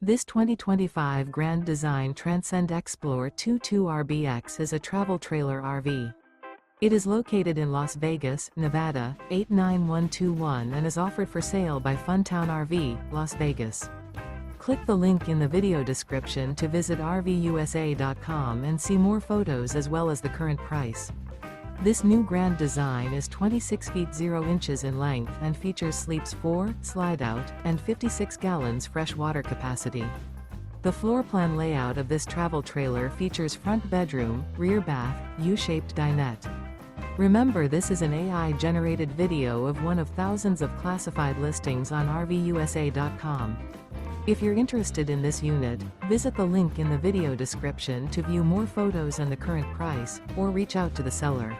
This 2025 Grand Design Transcend Xplor 22RBX is a travel trailer RV. It is located in Las Vegas, Nevada, 89121 and is offered for sale by Funtown RV, Las Vegas. Click the link in the video description to visit RVUSA.com and see more photos as well as the current price. This new Grand Design is 26 feet 0 inches in length and features sleeps 4, slide-out, and 56 gallons fresh water capacity. The floor plan layout of this travel trailer features front bedroom, rear bath, U-shaped dinette. Remember, this is an AI-generated video of one of thousands of classified listings on RVUSA.com. If you're interested in this unit, visit the link in the video description to view more photos and the current price, or reach out to the seller.